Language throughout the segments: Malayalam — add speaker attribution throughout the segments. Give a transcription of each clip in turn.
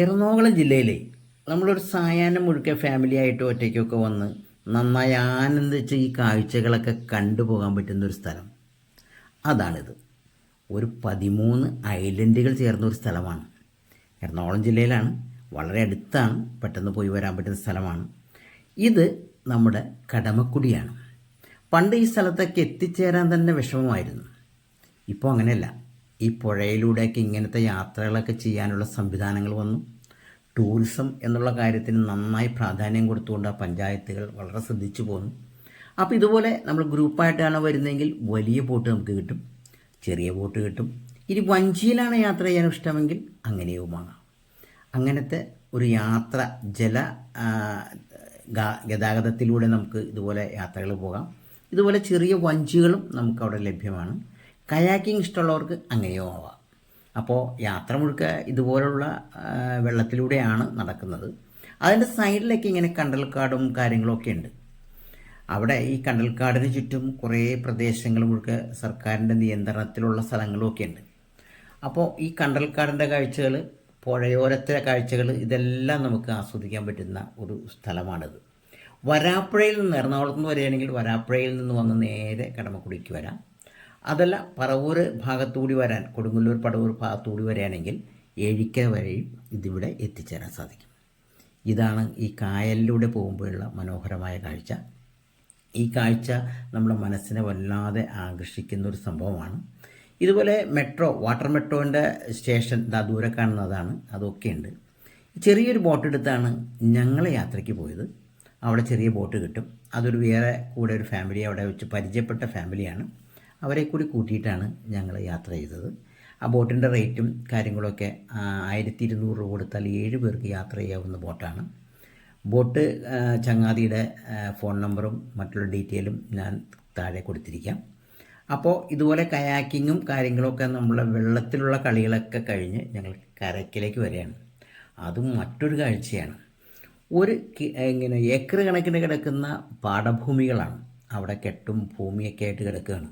Speaker 1: എറണാകുളം ജില്ലയിലെ നമ്മളൊരു സായാഹ്നം മുഴുക്കെ ഫാമിലി ആയിട്ട് ഒറ്റയ്ക്കൊക്കെ വന്ന് നന്നായി ആനന്ദിച്ച് ഈ കാഴ്ചകളൊക്കെ കണ്ടുപോകാൻ പറ്റുന്നൊരു സ്ഥലം അതാണിത്. ഒരു 13 ഐലൻഡുകൾ ചേർന്ന ഒരു സ്ഥലമാണ്. എറണാകുളം ജില്ലയിലാണ്, വളരെ അടുത്താണ്, പെട്ടെന്ന് പോയി വരാൻ പറ്റുന്ന സ്ഥലമാണ്. ഇത് നമ്മുടെ കടമക്കുടിയാണ്. പണ്ട് ഈ സ്ഥലത്തൊക്കെ എത്തിച്ചേരാൻ തന്നെ വിഷമമായിരുന്നു. ഇപ്പോൾ അങ്ങനെയല്ല. ഈ പുഴയിലൂടെയൊക്കെ ഇങ്ങനത്തെ യാത്രകളൊക്കെ ചെയ്യാനുള്ള സംവിധാനങ്ങൾ വന്നു. ടൂറിസം എന്നുള്ള കാര്യത്തിന് നന്നായി പ്രാധാന്യം കൊടുത്തുകൊണ്ട് ആ പഞ്ചായത്തുകൾ വളരെ ശ്രദ്ധിച്ചു പോന്നു. അപ്പോൾ ഇതുപോലെ നമ്മൾ ഗ്രൂപ്പായിട്ടാണ് വരുന്നതെങ്കിൽ വലിയ ബോട്ട് നമുക്ക് കിട്ടും, ചെറിയ ബോട്ട് കിട്ടും. ഇനി വഞ്ചിയിലാണ് യാത്ര ചെയ്യാൻ ഇഷ്ടമെങ്കിൽ അങ്ങനെയും വാങ്ങാം. അങ്ങനത്തെ ഒരു യാത്ര ജല ഗതാഗതത്തിലൂടെ നമുക്ക് ഇതുപോലെ യാത്രകൾ പോകാം. ഇതുപോലെ ചെറിയ വഞ്ചികളും നമുക്കവിടെ ലഭ്യമാണ്. കയാക്കിംഗ് ഇഷ്ടമുള്ളവർക്ക് അങ്ങനെയോ ആവാം. അപ്പോൾ യാത്ര മുഴുക്ക ഇതുപോലുള്ള വെള്ളത്തിലൂടെയാണ് നടക്കുന്നത്. അതിൻ്റെ സൈഡിലൊക്കെ ഇങ്ങനെ കണ്ടൽക്കാടും കാര്യങ്ങളൊക്കെ ഉണ്ട്. അവിടെ ഈ കണ്ടൽക്കാടിന് ചുറ്റും കുറേ പ്രദേശങ്ങൾ മുഴുക്ക സർക്കാരിൻ്റെ നിയന്ത്രണത്തിലുള്ള സ്ഥലങ്ങളുമൊക്കെ ഉണ്ട്. അപ്പോൾ ഈ കണ്ടൽക്കാടിൻ്റെ കാഴ്ചകൾ, പുഴയോരത്തെ കാഴ്ചകൾ, ഇതെല്ലാം നമുക്ക് ആസ്വദിക്കാൻ പറ്റുന്ന ഒരു സ്ഥലമാണിത്. വരാപ്പുഴയിൽ നിന്ന്, എറണാകുളത്ത് നിന്ന് വരികയാണെങ്കിൽ വരാപ്പുഴയിൽ നിന്ന് വന്ന് നേരെ കടമക്കുടിക്ക് വരാം. അതല്ല പറവൂർ ഭാഗത്തുകൂടി വരാൻ, കൊടുങ്ങല്ലൂർ പടവൂർ ഭാഗത്തുകൂടി വരികയാണെങ്കിൽ ഏഴിക്കര വരെയും ഇതിവിടെ എത്തിച്ചേരാൻ സാധിക്കും. ഇതാണ് ഈ കായലിലൂടെ പോകുമ്പോഴുള്ള മനോഹരമായ കാഴ്ച. ഈ കാഴ്ച നമ്മുടെ മനസ്സിനെ വല്ലാതെ ആകർഷിക്കുന്ന ഒരു സംഭവമാണ്. ഇതുപോലെ മെട്രോ, വാട്ടർ മെട്രോൻ്റെ സ്റ്റേഷൻ ദൂരെ കാണുന്നതാണ്, അതൊക്കെ ഉണ്ട്. ചെറിയൊരു ബോട്ട് എടുത്താണ് ഞങ്ങൾ യാത്രയ്ക്ക് പോയത്. അവിടെ ചെറിയ ബോട്ട് കിട്ടും. അതൊരു വേറെ കൂടെ ഒരു ഫാമിലി അവിടെ വെച്ച് പരിചയപ്പെട്ട ഫാമിലിയാണ്. അവരെ കൂടി കൂട്ടിയിട്ടാണ് ഞങ്ങൾ യാത്ര ചെയ്തത്. ആ ബോട്ടിൻ്റെ റേറ്റും കാര്യങ്ങളൊക്കെ 1200 രൂപ കൊടുത്താൽ 7 പേർക്ക് യാത്ര ചെയ്യാവുന്ന ബോട്ടാണ്. ബോട്ട് ചങ്ങാതിയുടെ ഫോൺ നമ്പറും മറ്റുള്ള ഡീറ്റെയിലും ഞാൻ താഴെ കൊടുത്തിരിക്കാം. അപ്പോൾ ഇതുപോലെ കയാക്കിങ്ങും കാര്യങ്ങളൊക്കെ നമ്മളെ വെള്ളത്തിലുള്ള കളികളൊക്കെ കഴിഞ്ഞ് ഞങ്ങൾ കരയ്ക്കിലേക്ക് വരികയാണ്. അതും മറ്റൊരു കാഴ്ചയാണ്. ഇങ്ങനെ ഏക്കർ കണക്കിന് കിടക്കുന്ന പാടഭൂമികളാണ്. അവിടെ കെട്ടും ഭൂമിയൊക്കെ ആയിട്ട് കിടക്കുകയാണ്.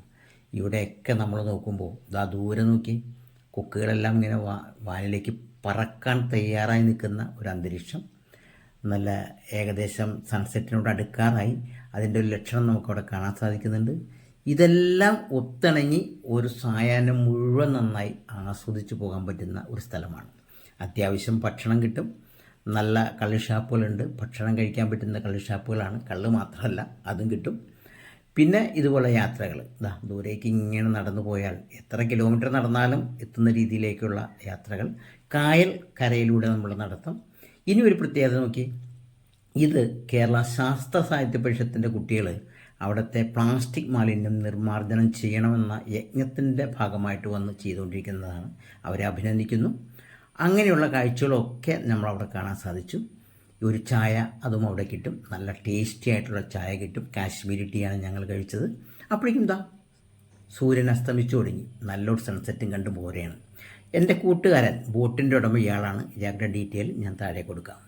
Speaker 1: ഇവിടെയൊക്കെ നമ്മൾ നോക്കുമ്പോൾ ദൂരെ നോക്കി കൊക്കുകളെല്ലാം ഇങ്ങനെ വാനിലേക്ക് പറക്കാൻ തയ്യാറായി നിൽക്കുന്ന ഒരു അന്തരീക്ഷം. നല്ല ഏകദേശം സൺസെറ്റിനോട് അടുക്കാറായി. അതിൻ്റെ ഒരു ലക്ഷണം നമുക്കവിടെ കാണാൻ സാധിക്കുന്നുണ്ട്. ഇതെല്ലാം ഒത്തിണങ്ങി ഒരു സായാഹ്നം മുഴുവൻ നന്നായി ആസ്വദിച്ച് പോകാൻ പറ്റുന്ന ഒരു സ്ഥലമാണ്. അത്യാവശ്യം ഭക്ഷണം കിട്ടും. നല്ല കള്ള് ഷാപ്പുകളുണ്ട്. ഭക്ഷണം കഴിക്കാൻ പറ്റുന്ന കള്ള് ഷാപ്പുകളാണ്. കള്ള് മാത്രമല്ല, അതും കിട്ടും. പിന്നെ ഇതുപോലെ യാത്രകൾ, ദൂരേക്ക് ഇങ്ങനെ നടന്നു പോയാൽ എത്ര കിലോമീറ്റർ നടന്നാലും എത്തുന്ന രീതിയിലേക്കുള്ള യാത്രകൾ, കായൽ കരയിലൂടെ നമ്മൾ നടത്തും. ഇനി ഒരു പ്രത്യേകത നോക്കി, ഇത് കേരള ശാസ്ത്ര സാഹിത്യ പരിഷത്തിൻ്റെ കുട്ടികൾ അവിടുത്തെ പ്ലാസ്റ്റിക് മാലിന്യം നിർമ്മാർജ്ജനം ചെയ്യണമെന്ന യജ്ഞത്തിൻ്റെ ഭാഗമായിട്ട് വന്ന് ചെയ്തുകൊണ്ടിരിക്കുന്നതാണ്. അവരെ അഭിനന്ദിക്കുന്നു. അങ്ങനെയുള്ള കാഴ്ചകളൊക്കെ നമ്മളവിടെ കാണാൻ സാധിച്ചു. ഒരു ചായ അതും അവിടെ കിട്ടും. നല്ല ടേസ്റ്റി ആയിട്ടുള്ള ചായ കിട്ടും. കാശ്മീരി ടീയാണ് ഞങ്ങൾ കഴിച്ചത്. അപ്പോഴേക്കും സൂര്യൻ അസ്തമിച്ചു തുടങ്ങി. നല്ലൊരു സൺസെറ്റും കണ്ടു പോരുകയാണ്. എൻ്റെ കൂട്ടുകാരൻ ബോട്ടിൻ്റെ ഉടമ ഇയാളാണ്. ഇയാളുടെ ഡീറ്റെയിൽ ഞാൻ താഴെ കൊടുക്കാം.